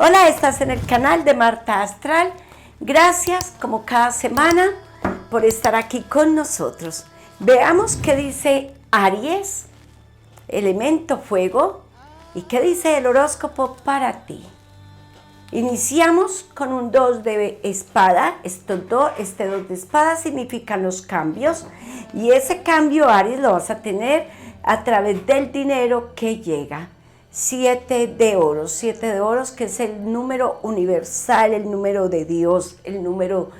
Hola, estás en el canal de Marta Astral. Gracias, como cada semana, por estar aquí con nosotros. Veamos qué dice Aries, elemento fuego, y qué dice el horóscopo para ti. Iniciamos con un 2 de espada. Este 2 de espada significan los cambios, y ese cambio, Aries, lo vas a tener a través del dinero que llega. 7 de oros, que es el número universal, el número de Dios, el número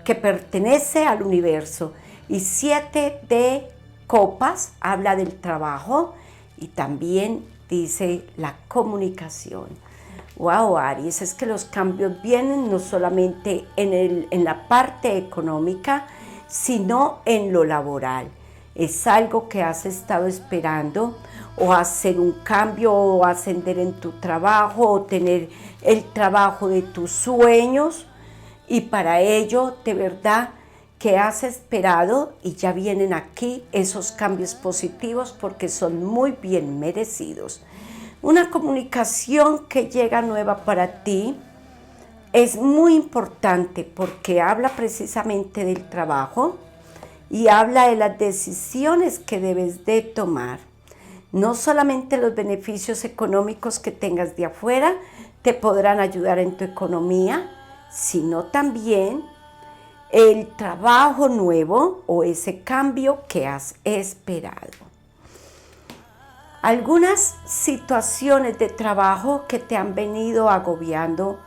que pertenece al universo. Y 7 de copas habla del trabajo y también dice la comunicación. Wow, Aries, es que los cambios vienen no solamente en la parte económica, sino en lo laboral. Es algo que has estado esperando, o hacer un cambio, o ascender en tu trabajo, o tener el trabajo de tus sueños. Y para ello, de verdad, que has esperado, y ya vienen aquí esos cambios positivos porque son muy bien merecidos. Una comunicación que llega nueva para ti es muy importante porque habla precisamente del trabajo y habla de las decisiones que debes de tomar. No solamente los beneficios económicos que tengas de afuera te podrán ayudar en tu economía, sino también el trabajo nuevo o ese cambio que has esperado. Algunas situaciones de trabajo que te han venido agobiando,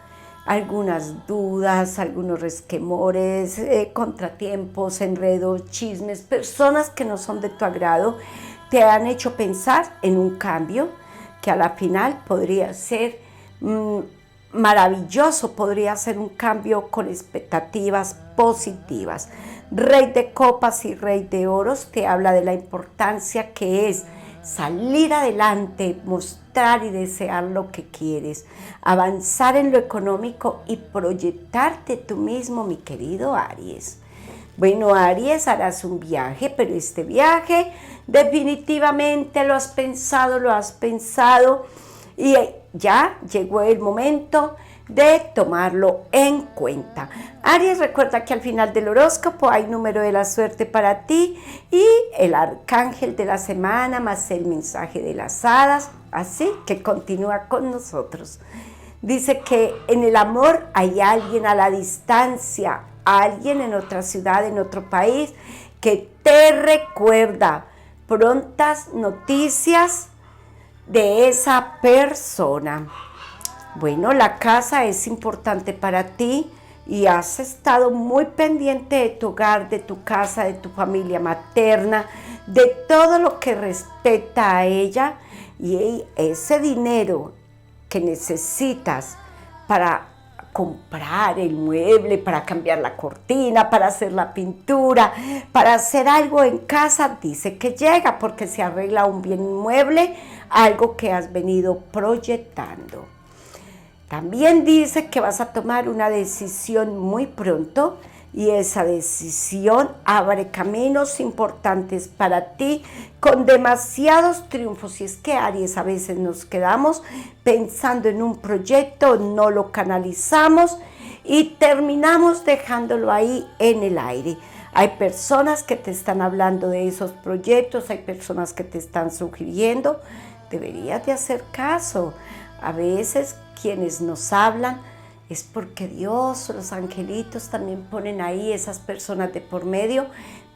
algunas dudas, algunos resquemores, contratiempos, enredos, chismes, personas que no son de tu agrado, te han hecho pensar en un cambio que a la final podría ser maravilloso, podría ser un cambio con expectativas positivas. Rey de copas y rey de oros te habla de la importancia que es salir adelante, mostrar y desear lo que quieres, avanzar en lo económico y proyectarte tú mismo, mi querido Aries. Bueno, Aries, harás un viaje, pero este viaje definitivamente lo has pensado y ya llegó el momento de tomarlo en cuenta. Aries, recuerda que al final del horóscopo hay número de la suerte para ti y el arcángel de la semana más el mensaje de las hadas, así que continúa con nosotros. Dice que en el amor hay alguien a la distancia, alguien en otra ciudad, en otro país, que te recuerda prontas noticias de esa persona. Bueno, la casa es importante para ti y has estado muy pendiente de tu hogar, de tu casa, de tu familia materna, de todo lo que respecta a ella, y ese dinero que necesitas para comprar el mueble, para cambiar la cortina, para hacer la pintura, para hacer algo en casa, dice que llega porque se arregla un bien inmueble, algo que has venido proyectando. También dice que vas a tomar una decisión muy pronto y esa decisión abre caminos importantes para ti con demasiados triunfos. Y es que, Aries, a veces nos quedamos pensando en un proyecto, no lo canalizamos y terminamos dejándolo ahí en el aire. Hay personas que te están hablando de esos proyectos, hay personas que te están sugiriendo. Deberías de hacer caso. A veces quienes nos hablan es porque Dios o los angelitos también ponen ahí esas personas de por medio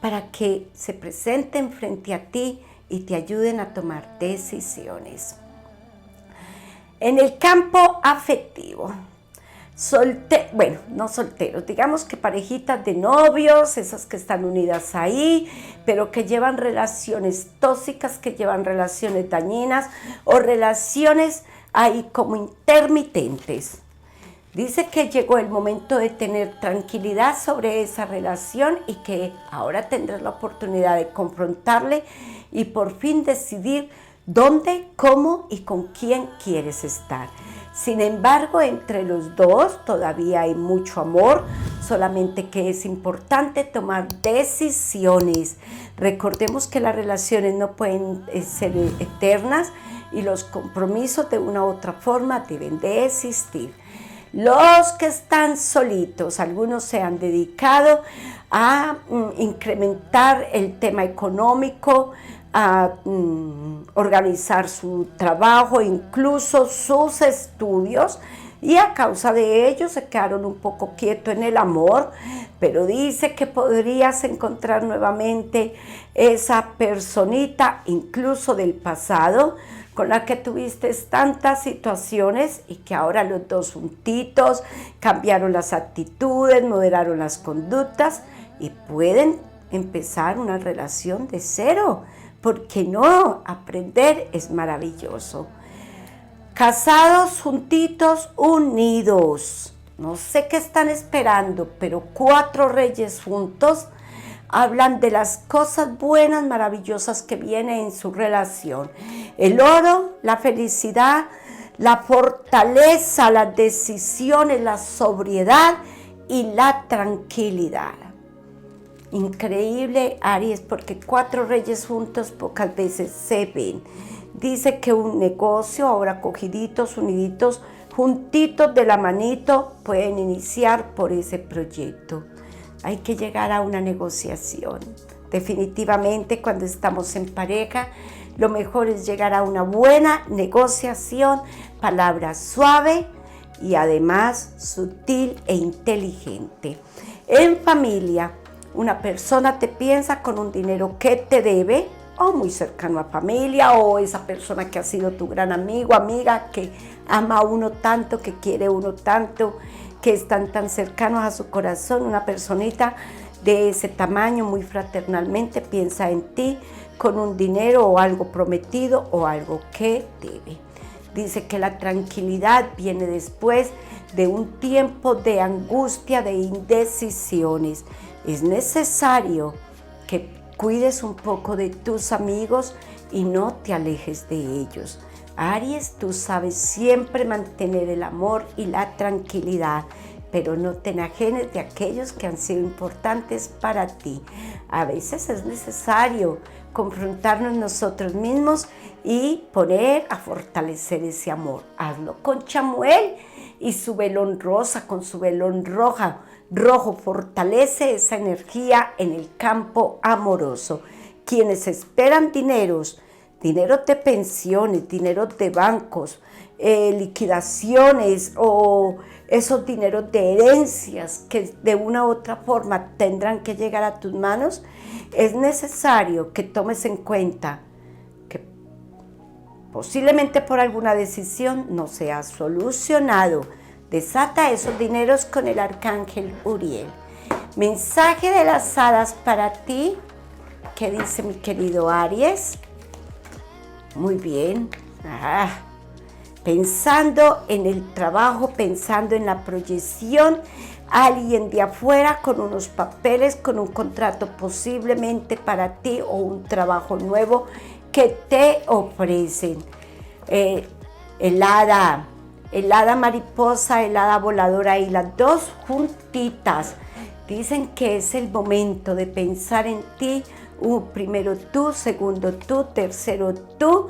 para que se presenten frente a ti y te ayuden a tomar decisiones. En el campo afectivo, no solteros, digamos que parejitas de novios, esas que están unidas ahí, pero que llevan relaciones tóxicas, que llevan relaciones dañinas o relaciones ahí como intermitentes. Dice que llegó el momento de tener tranquilidad sobre esa relación y que ahora tendrás la oportunidad de confrontarle y por fin decidir dónde, cómo y con quién quieres estar. Sin embargo, entre los dos todavía hay mucho amor, solamente que es importante tomar decisiones. Recordemos que las relaciones no pueden ser eternas y los compromisos de una u otra forma deben de existir. Los que están solitos, algunos se han dedicado a incrementar el tema económico, a organizar su trabajo, incluso sus estudios, y a causa de ello se quedaron un poco quietos en el amor, pero dice que podrías encontrar nuevamente esa personita, incluso del pasado, con la que tuviste tantas situaciones y que ahora los dos juntitos cambiaron las actitudes, moderaron las conductas y pueden empezar una relación de cero. ¿Por qué no? Aprender es maravilloso. Casados, juntitos, unidos. No sé qué están esperando, pero 4 reyes juntos hablan de las cosas buenas, maravillosas que vienen en su relación. El oro, la felicidad, la fortaleza, las decisiones, la sobriedad y la tranquilidad. Increíble, Aries, porque 4 reyes juntos pocas veces se ven. Dice que un negocio, ahora cogiditos, uniditos, juntitos de la manito, pueden iniciar por ese proyecto. Hay que llegar a una negociación. Definitivamente, cuando estamos en pareja, lo mejor es llegar a una buena negociación, palabra suave y además sutil e inteligente. En familia, una persona te piensa con un dinero que te debe, o muy cercano a familia, o esa persona que ha sido tu gran amigo, amiga, que ama a uno tanto, que quiere a uno tanto, que están tan cercanos a su corazón. Una personita de ese tamaño, muy fraternalmente, piensa en ti con un dinero o algo prometido o algo que debe. Dice que la tranquilidad viene después de un tiempo de angustia, de indecisiones. Es necesario que cuides un poco de tus amigos y no te alejes de ellos. Aries, tú sabes siempre mantener el amor y la tranquilidad, pero no te enajenes de aquellos que han sido importantes para ti. A veces es necesario confrontarnos nosotros mismos y poner a fortalecer ese amor. Hazlo con Chamuel y su velón rosa, con su velón rojo, fortalece esa energía en el campo amoroso. Quienes esperan dinero de pensiones, dinero de bancos, liquidaciones o esos dineros de herencias que de una u otra forma tendrán que llegar a tus manos, es necesario que tomes en cuenta que posiblemente por alguna decisión no sea solucionado. Desata esos dineros con el arcángel Uriel. Mensaje de las hadas para ti. ¿Qué dice mi querido Aries? Muy bien. Pensando en el trabajo, pensando en la proyección, alguien de afuera con unos papeles, con un contrato posiblemente para ti o un trabajo nuevo que te ofrecen. El hada mariposa, el hada voladora y las dos juntitas dicen que es el momento de pensar en ti, primero tú, segundo tú, tercero tú,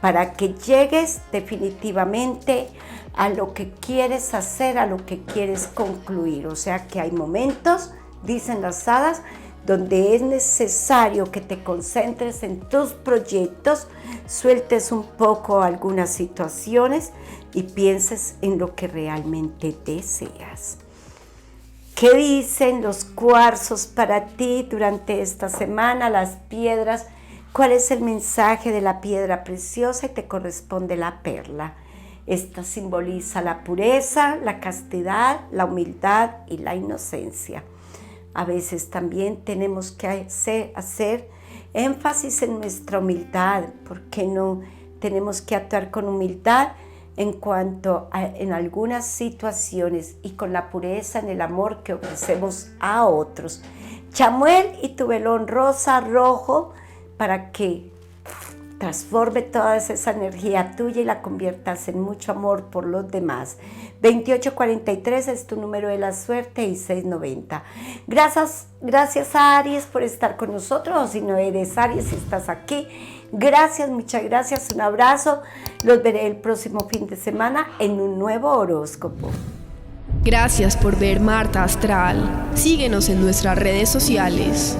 para que llegues definitivamente a lo que quieres hacer, a lo que quieres concluir. O sea que hay momentos, dicen las hadas, donde es necesario que te concentres en tus proyectos, sueltes un poco algunas situaciones y pienses en lo que realmente deseas. ¿Qué dicen los cuarzos para ti durante esta semana? Las piedras. ¿Cuál es el mensaje de la piedra preciosa? Y te corresponde la perla. Esta simboliza la pureza, la castidad, la humildad y la inocencia. A veces también tenemos que hacer énfasis en nuestra humildad. ¿Por qué no tenemos que actuar con humildad en algunas situaciones y con la pureza en el amor que ofrecemos a otros? Chamuel y tu velón rojo para que transforme toda esa energía tuya y la conviertas en mucho amor por los demás. 2843 es tu número de la suerte y 690. Gracias a Aries por estar con nosotros, o si no eres Aries y estás aquí, gracias, muchas gracias, un abrazo. Los veré el próximo fin de semana en un nuevo horóscopo. Gracias por ver Marta Astral. Síguenos en nuestras redes sociales.